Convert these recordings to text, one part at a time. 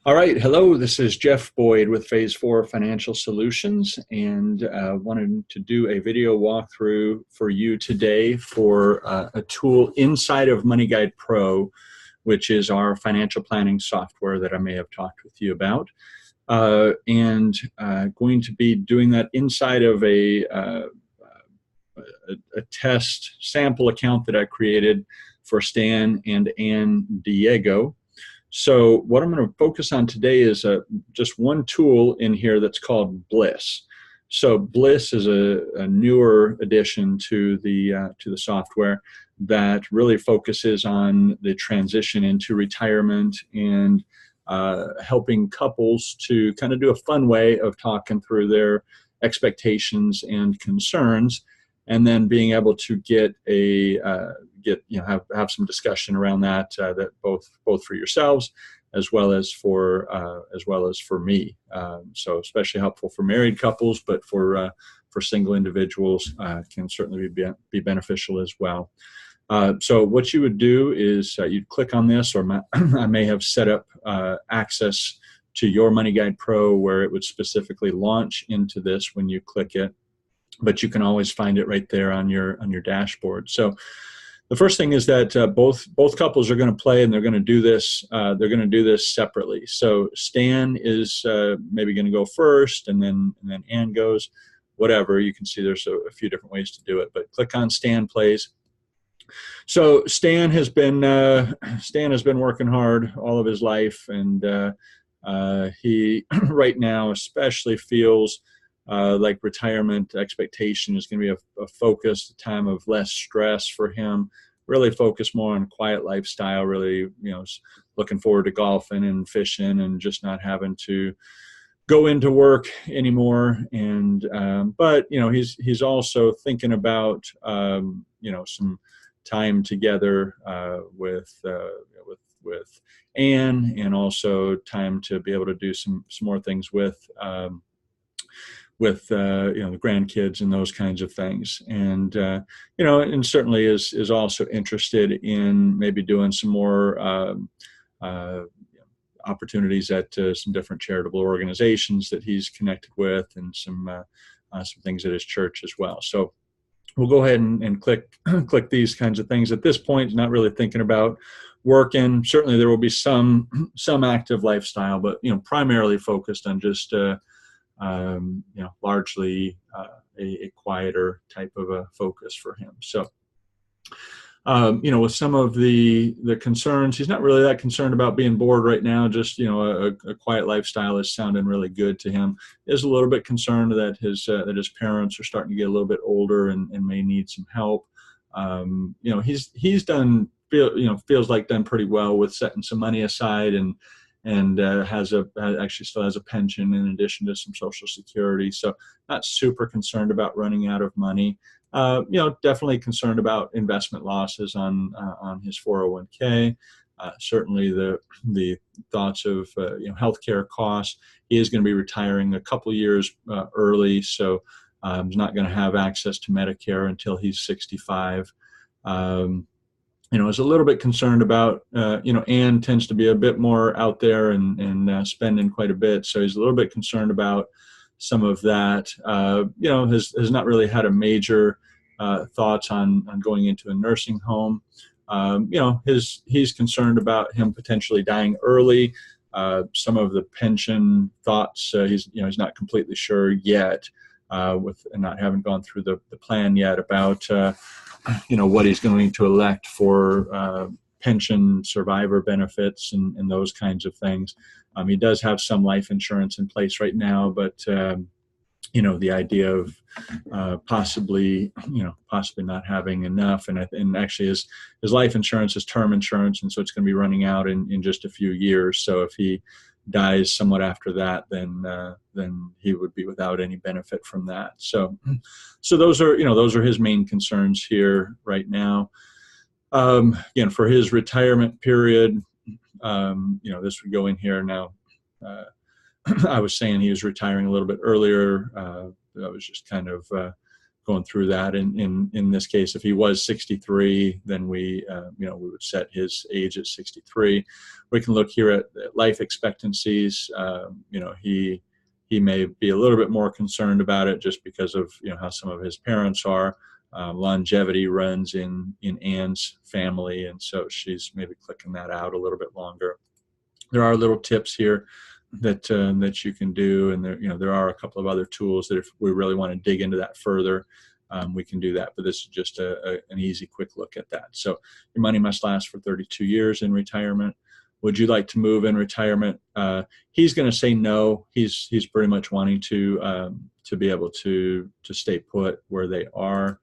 All right, hello, this is Jeff Boyd with Phase 4 Financial Solutions, and wanted to do a video walkthrough for you today for a tool inside of MoneyGuide Pro, which is our financial planning software that I may have talked with you about. Going to be doing that inside of a test sample account that I created for Stan and Ann Diego. So what I'm going to focus on today is just one tool in here that's called Bliss. So Bliss is a newer addition to the software that really focuses on the transition into retirement and helping couples to kind of do a fun way of talking through their expectations and concerns, and then being able to get have some discussion around that that both for yourselves as well as for me. So especially helpful for married couples, but for single individuals can certainly be beneficial as well. So what you would do is you'd click on this, or I may have set up access to your MoneyGuide Pro where it would specifically launch into this when you click it, but you can always find it right there on your dashboard. So the first thing is that both couples are going to play, and they're going to do this. They're going to do this separately. So Stan is maybe going to go first, and then Ann goes. Whatever, you can see there's a few different ways to do it. But click on Stan Plays. So Stan has been working hard all of his life, and he right now especially feels like retirement expectation is going to be a focus, a time of less stress for him. Really focus more on quiet lifestyle. Really, looking forward to golfing and fishing and just not having to go into work anymore. And but he's also thinking about some time together with Ann, and also time to be able to do some more things with the grandkids and those kinds of things, and and certainly is also interested in maybe doing some more opportunities at some different charitable organizations that he's connected with, and some things at his church as well. So we'll go ahead and click these kinds of things. At this point, not really thinking about working. Certainly there will be some active lifestyle, but primarily focused on just largely a quieter type of a focus for him. So, with some of the concerns, he's not really that concerned about being bored right now. Just, a quiet lifestyle is sounding really good to him. Is a little bit concerned that his parents are starting to get a little bit older and may need some help. He's done, feels like done pretty well with setting some money aside, and actually still has a pension in addition to some Social Security. So not super concerned about running out of money. Definitely concerned about investment losses on his 401k. Certainly the thoughts of healthcare costs. He is going to be retiring a couple years early, so he's not going to have access to Medicare until he's 65. Is a little bit concerned about, Ann tends to be a bit more out there and spending quite a bit. So he's a little bit concerned about some of that. Has not really had a major thoughts on going into a nursing home. He's concerned about him potentially dying early. Some of the pension thoughts, he's not completely sure yet, with not having gone through the plan yet about what he's going to elect for pension survivor benefits and those kinds of things. He does have some life insurance in place right now, but the idea of possibly not having enough, and actually his life insurance is term insurance, and so it's going to be running out in just a few years. So if he dies somewhat after that, then he would be without any benefit from that. So those are his main concerns here right now. Again, for his retirement period, this would go in here now. I was saying he was retiring a little bit earlier. I was just kind of going through that. In this case, if he was 63, then we would set his age at 63. We can look here at life expectancies. He may be a little bit more concerned about it just because of how some of his parents are. Longevity runs in Anne's family, and so she's maybe clicking that out a little bit longer. There are little tips here that you can do, and there are a couple of other tools that if we really want to dig into that further, we can do that. But this is just an easy, quick look at that. So your money must last for 32 years in retirement. Would you like to move in retirement? He's going to say no. He's pretty much wanting to be able to stay put where they are.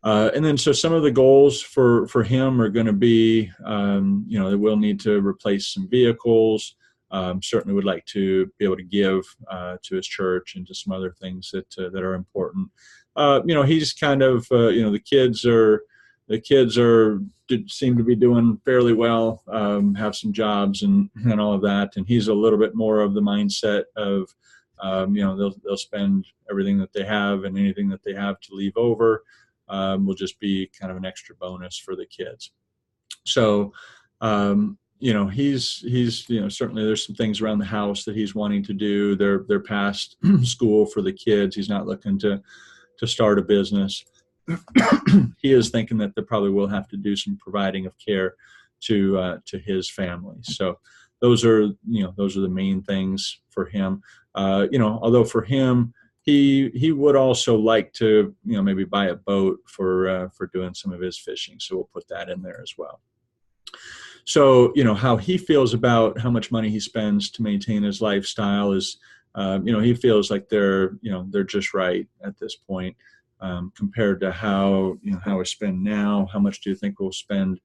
And then so some of the goals for him are going to be, they will need to replace some vehicles. Certainly would like to be able to give to his church and to some other things that are important. He's kind of, the kids seem to be doing fairly well, have some jobs and all of that. And he's a little bit more of the mindset of, they'll spend everything that they have, and anything that they have to leave over will just be kind of an extra bonus for the kids. So, he's certainly there's some things around the house that he's wanting to do. They're past school for the kids. He's not looking to start a business. He is thinking that they probably will have to do some providing of care to his family. So those are the main things for him. Although for him, he would also like to maybe buy a boat for doing some of his fishing. So we'll put that in there as well. So how he feels about how much money he spends to maintain his lifestyle is he feels like they're just right at this point. Compared to how we spend now. How much do you think we'll spend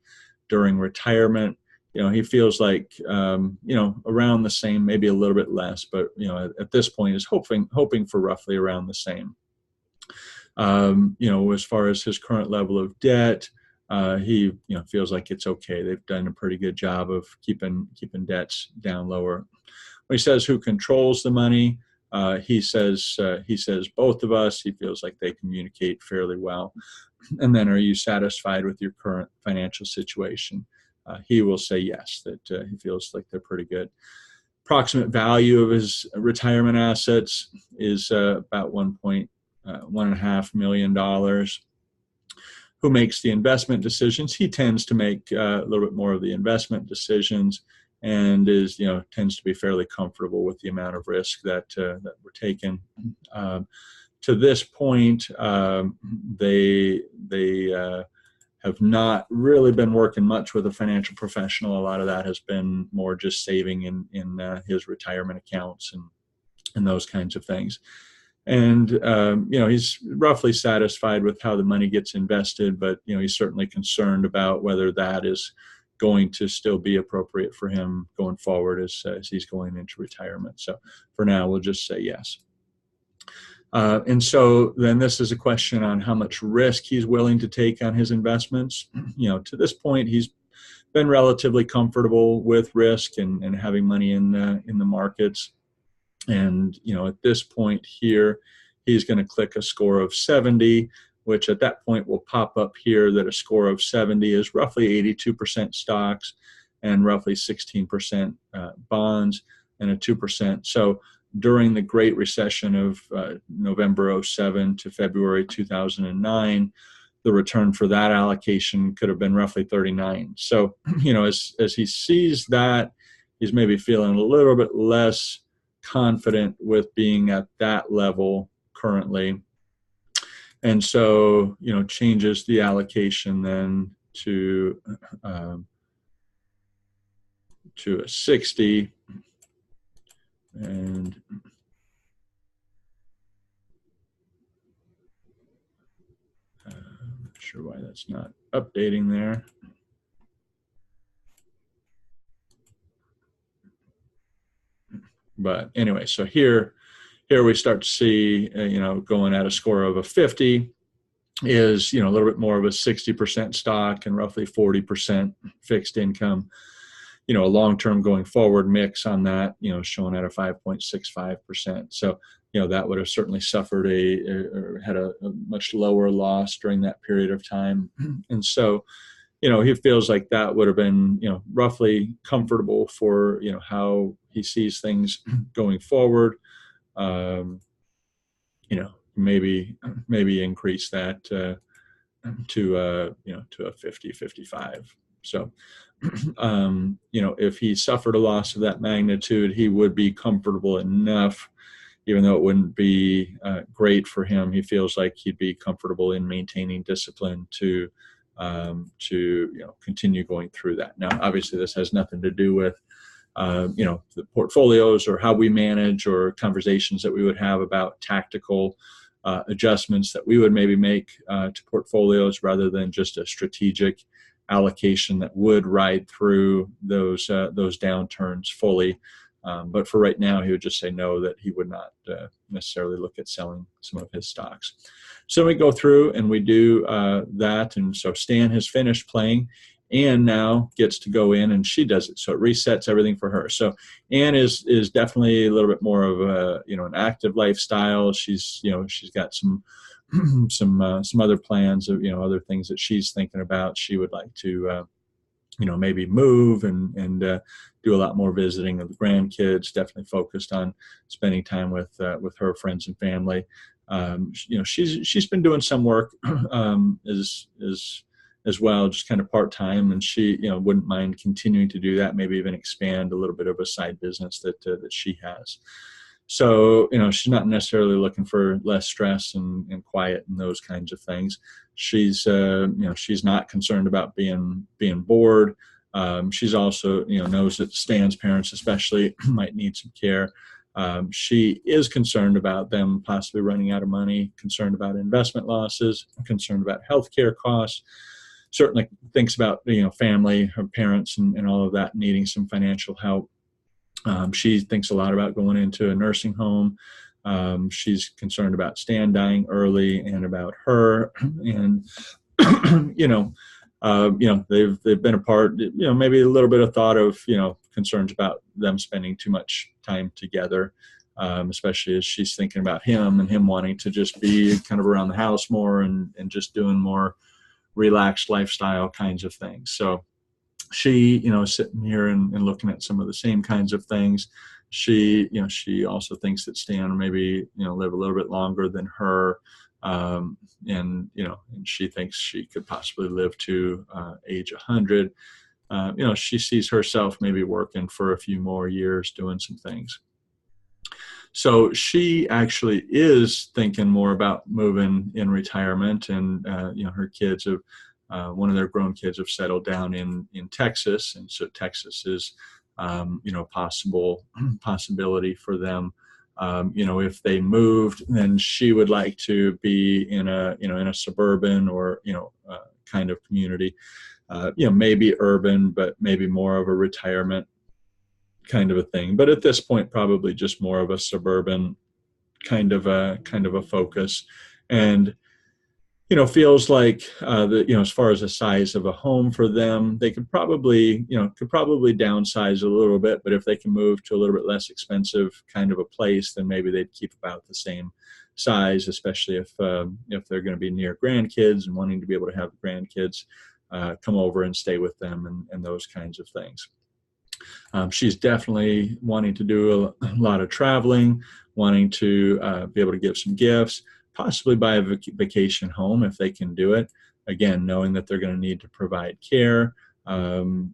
during retirement? He feels like around the same, maybe a little bit less, but at this point is hoping for roughly around the same. As far as his current level of debt, he feels like it's okay. They've done a pretty good job of keeping debts down lower. When he says who controls the money, he says both of us. He feels like they communicate fairly well. And then, are you satisfied with your current financial situation? He will say yes, that he feels like they're pretty good. Approximate value of his retirement assets is about $1.5 million. Who makes the investment decisions? He tends to make a little bit more of the investment decisions, and tends to be fairly comfortable with the amount of risk that we're taking. To this point, they have not really been working much with a financial professional. A lot of that has been more just saving in his retirement accounts and those kinds of things. And he's roughly satisfied with how the money gets invested, but he's certainly concerned about whether that is going to still be appropriate for him going forward as he's going into retirement. So for now, we'll just say yes. And so then this is a question on how much risk he's willing to take on his investments. To this point, he's been relatively comfortable with risk and having money in the markets. And, at this point here, he's going to click a score of 70, which at that point will pop up here that a score of 70 is roughly 82% stocks and roughly 16% bonds and a 2%. So during the Great Recession of November 07 to February 2009, the return for that allocation could have been roughly 39. So, as he sees that, he's maybe feeling a little bit less confident with being at that level currently. And so, changes the allocation then to a 60. And I'm not sure why that's not updating there. But anyway, so here we start to see, going at a score of a 50 is, a little bit more of a 60% stock and roughly 40% fixed income. A long-term going forward mix on that, showing at a 5.65%. So that would have certainly suffered or had a much lower loss during that period of time. And so, he feels like that would have been, roughly comfortable for, how he sees things going forward. Maybe increase that to a 50, 55. So, if he suffered a loss of that magnitude, he would be comfortable enough, even though it wouldn't be great for him. He feels like he'd be comfortable in maintaining discipline to continue going through that. Now, obviously, this has nothing to do with the portfolios or how we manage or conversations that we would have about tactical adjustments that we would maybe make to portfolios, rather than just a strategic allocation that would ride through those downturns fully. But for right now, he would just say no, that he would not necessarily look at selling some of his stocks. So we go through and we do that. And so Stan has finished playing. Anne now gets to go in and she does it. So it resets everything for her. So Anne is definitely a little bit more of a, an active lifestyle. She's got some other plans of, other things that she's thinking about. She would like to, maybe move and do a lot more visiting of the grandkids, definitely focused on spending time with her friends and family. She's been doing some work as well, just kind of part-time, and she wouldn't mind continuing to do that, maybe even expand a little bit of a side business that she has. So she's not necessarily looking for less stress and quiet and those kinds of things. She's she's not concerned about being bored. She's also knows that Stan's parents especially might need some care. She is concerned about them possibly running out of money, concerned about investment losses, concerned about healthcare costs. Certainly thinks about family, her parents, and all of that needing some financial help. She thinks a lot about going into a nursing home. She's concerned about Stan dying early and about her. And they've been apart. Maybe a little bit of thought of concerns about them spending too much time together, especially as she's thinking about him and him wanting to just be kind of around the house more and just doing more relaxed lifestyle kinds of things. So she, is sitting here and looking at some of the same kinds of things. She also thinks that Stan maybe, live a little bit longer than her. And she thinks she could possibly live to age 100. She sees herself maybe working for a few more years doing some things. So she actually is thinking more about moving in retirement, and her kids have, one of their grown kids have settled down in Texas, and so Texas is possibility for them. If they moved, then she would like to be in a suburban or kind of community, maybe urban, but maybe more of a retirement kind of a thing. But at this point, probably just more of a suburban kind of a focus. And feels like as far as the size of a home for them, they could probably downsize a little bit, but if they can move to a little bit less expensive kind of a place, then maybe they'd keep about the same size, especially if they're going to be near grandkids and wanting to be able to have grandkids come over and stay with them and those kinds of things. She's definitely wanting to do a lot of traveling, wanting to be able to give some gifts, possibly buy a vacation home if they can do it. Again, knowing that they're going to need to provide care, and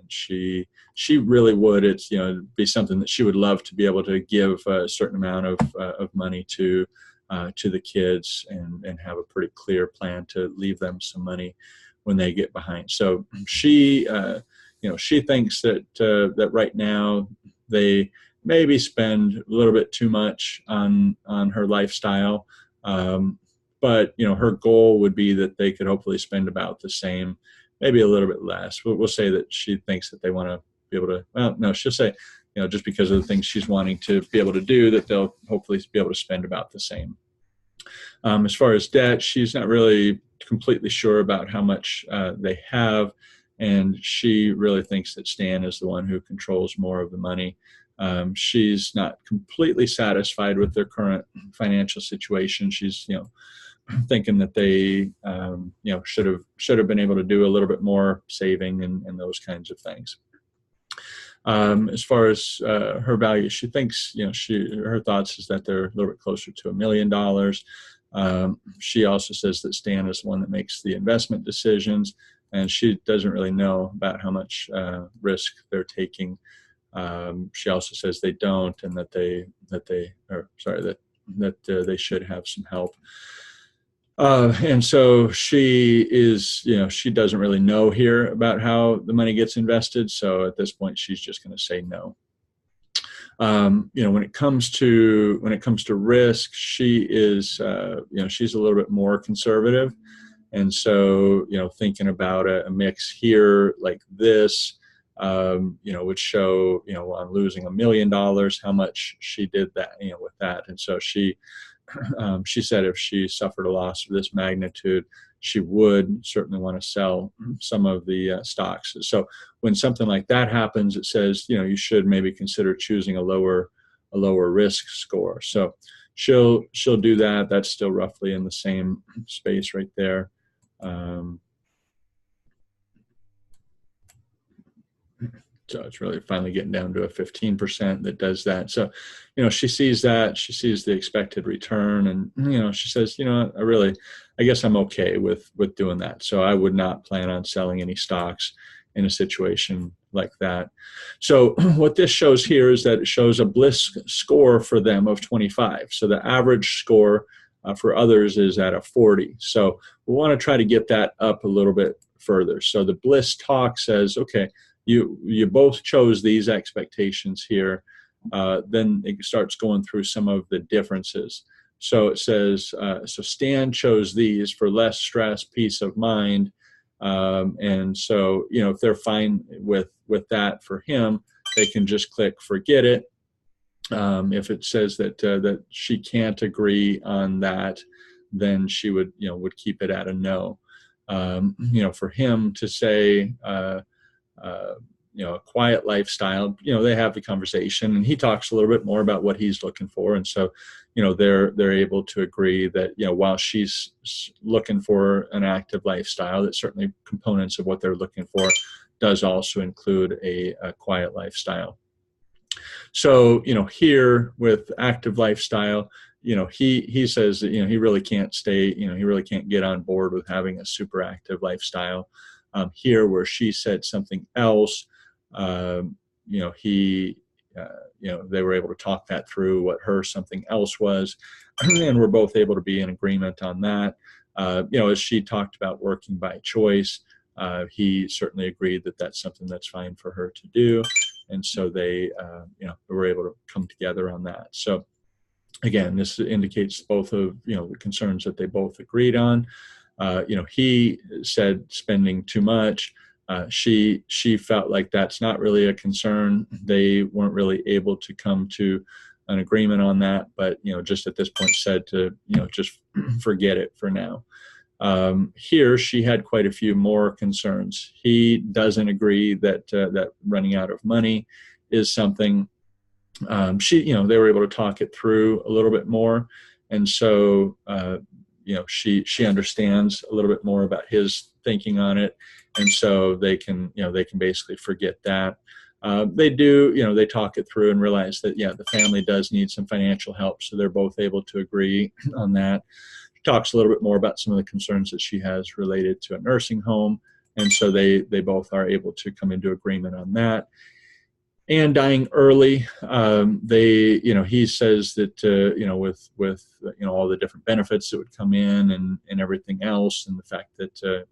she really would. It's be something that she would love to be able to give a certain amount of money to the kids and have a pretty clear plan to leave them some money when they get behind. So she thinks that right now they maybe spend a little bit too much on her lifestyle. But, her goal would be that they could hopefully spend about the same, maybe a little bit less. We'll say that she thinks that they want to be able to, well, no, she'll say, just because of the things she's wanting to be able to do, that they'll hopefully be able to spend about the same. As far as debt, she's not really completely sure about how much they have. And she really thinks that Stan is the one who controls more of the money. She's not completely satisfied with their current financial situation. She's, thinking that they, should have been able to do a little bit more saving and those kinds of things. As far as her value, she thinks, her thoughts is that they're a little bit closer to $1 million. She also says that Stan is the one that makes the investment decisions, and she doesn't really know about how much risk they're taking. She also says they don't, and that they should have some help. And so she is, she doesn't really know here about how the money gets invested. So at this point, she's just going to say no. When it comes to risk, she is, she's a little bit more conservative. And so, thinking about a mix here like this, would show, on losing $1 million, how much she did that, with that. And so she said if she suffered a loss of this magnitude, she would certainly want to sell some of the stocks. So when something like that happens, it says, you should maybe consider choosing a lower risk score. So she'll do that. That's still roughly in the same space right there. So it's really finally getting down to a 15% that does that. So, she sees that, she sees the expected return, and, she says, I guess I'm okay with doing that. So I would not plan on selling any stocks in a situation like that. So what this shows here is that it shows a Bliss score for them of 25. So the average score for others is at a 40. So we want to try to get that up a little bit further. So the Bliss talk says, okay, you both chose these expectations here. Then it starts going through some of the differences. So it says, so Stan chose these for less stress, peace of mind. And so, if they're fine with that for him, they can just click forget it. If it says that she can't agree on that, then she would keep it at a no. For him to say, a quiet lifestyle, they have the conversation, and he talks a little bit more about what he's looking for. And so, they're able to agree that, while she's looking for an active lifestyle, that certainly components of what they're looking for does also include a quiet lifestyle. So, here with active lifestyle, he says that, he really can't stay, he really can't get on board with having a super active lifestyle. Here where she said something else, they were able to talk that through what her something else was, and we're both able to be in agreement on that. As she talked about working by choice, he certainly agreed that that's something that's fine for her to do, and so they, were able to come together on that. So again, this indicates both of the concerns that they both agreed on. He said spending too much. She felt like that's not really a concern. They weren't really able to come to an agreement on that, but just at this point said to just forget it for now. Here she had quite a few more concerns. He doesn't agree that that running out of money is something. They were able to talk it through a little bit more, and so she understands a little bit more about his thinking on it, and so they can basically forget that. They do, they talk it through and realize that the family does need some financial help, so they're both able to agree on that. She talks a little bit more about some of the concerns that she has related to a nursing home, and so they both are able to come into agreement on that. And dying early, he says that with all the different benefits that would come in and everything else, and the fact that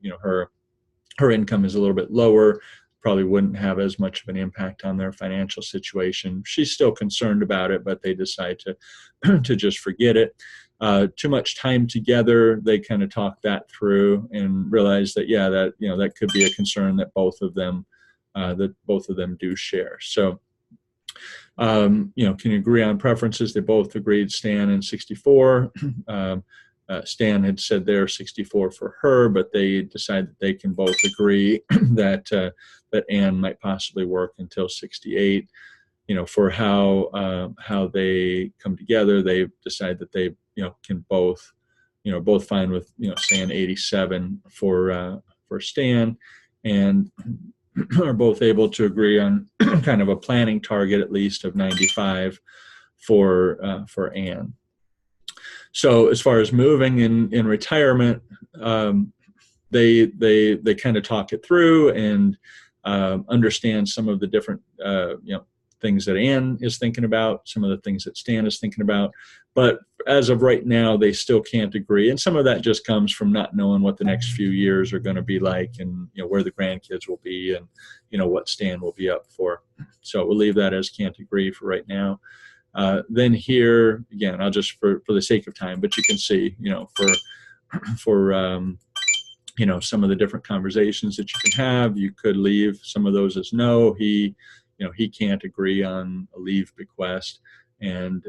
her income is a little bit lower, probably wouldn't have as much of an impact on their financial situation. She's still concerned about it, but they decide to just forget it. Too much time together, they kind of talk that through and realize that that could be a concern that both of them do share. So, can you agree on preferences? They both agreed Stan and 64. Stan had said they're 64 for her, but they decided that they can both agree that Anne might possibly work until 68. for how they come together, they decide that they, can both, both fine with, saying 87 for Stan, and are both able to agree on kind of a planning target, at least of 95 for Ann. So as far as moving in retirement, they kind of talk it through and understand some of the different things that Ann is thinking about, some of the things that Stan is thinking about. But as of right now, they still can't agree. And some of that just comes from not knowing what the next few years are going to be like, and where the grandkids will be, and what Stan will be up for. So we'll leave that as can't agree for right now. Then here again, I'll just for the sake of time, but you can see, for some of the different conversations that you can have, you could leave some of those as no. He can't agree on a leave bequest, and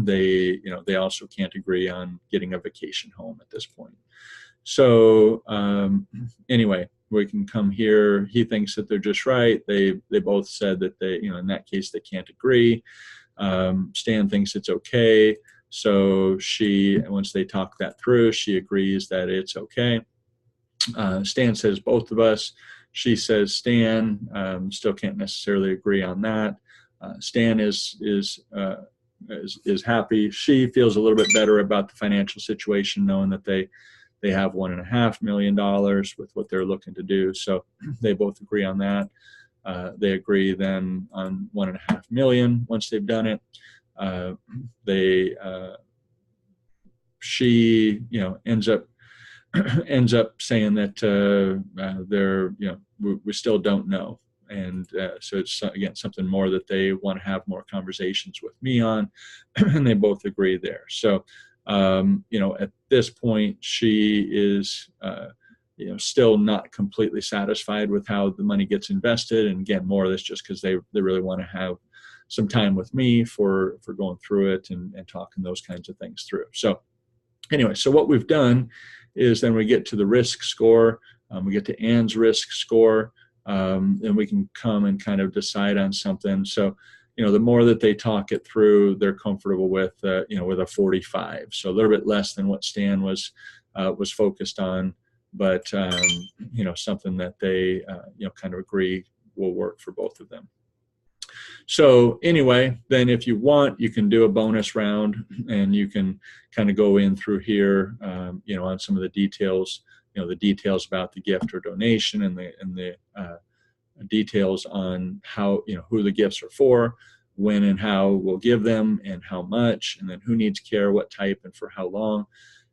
they also can't agree on getting a vacation home at this point. So anyway, we can come here. He thinks that they're just right. They both said that they, in that case, they can't agree. Stan thinks it's okay. So once they talk that through, she agrees that it's okay. Stan says both of us. She says Stan. Still can't necessarily agree on that. Stan is happy. She feels a little bit better about the financial situation, knowing that they have $1.5 million with what they're looking to do. So they both agree on that. They agree then on $1.5 million once they've done it. She ends up saying that they're we still don't know, and so it's again something more that they want to have more conversations with me on, and they both agree there. So at this point, she is still not completely satisfied with how the money gets invested, and again, more of this just because they really want to have some time with me for going through it and talking those kinds of things through. So anyway, so what we've done is then we get to the risk score, we get to Ann's risk score, and we can come and kind of decide on something. So the more that they talk it through, they're comfortable with with a 45, so a little bit less than what Stan was focused on, but something that they kind of agree will work for both of them. So anyway, then if you want, you can do a bonus round, and you can kind of go in through here, on some of the details, the details about the gift or donation, and the details on how, who the gifts are for, when and how we'll give them, and how much, and then who needs care, what type, and for how long.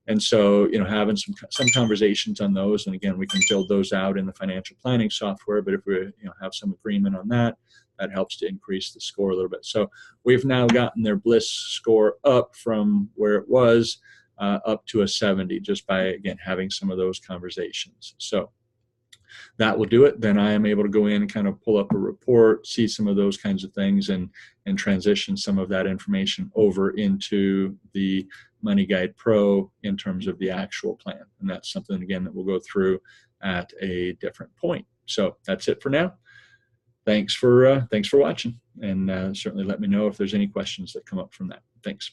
And so, having some conversations on those, and again, we can build those out in the financial planning software. But if we have some agreement on that, that helps to increase the score a little bit. So we've now gotten their Bliss score up from where it was up to a 70, just by again having some of those conversations. So that will do it. Then I am able to go in and kind of pull up a report, see some of those kinds of things, and transition some of that information over into the MoneyGuide Pro in terms of the actual plan. And that's something, again, that we'll go through at a different point. So that's it for now. Thanks for watching, and certainly let me know if there's any questions that come up from that. Thanks.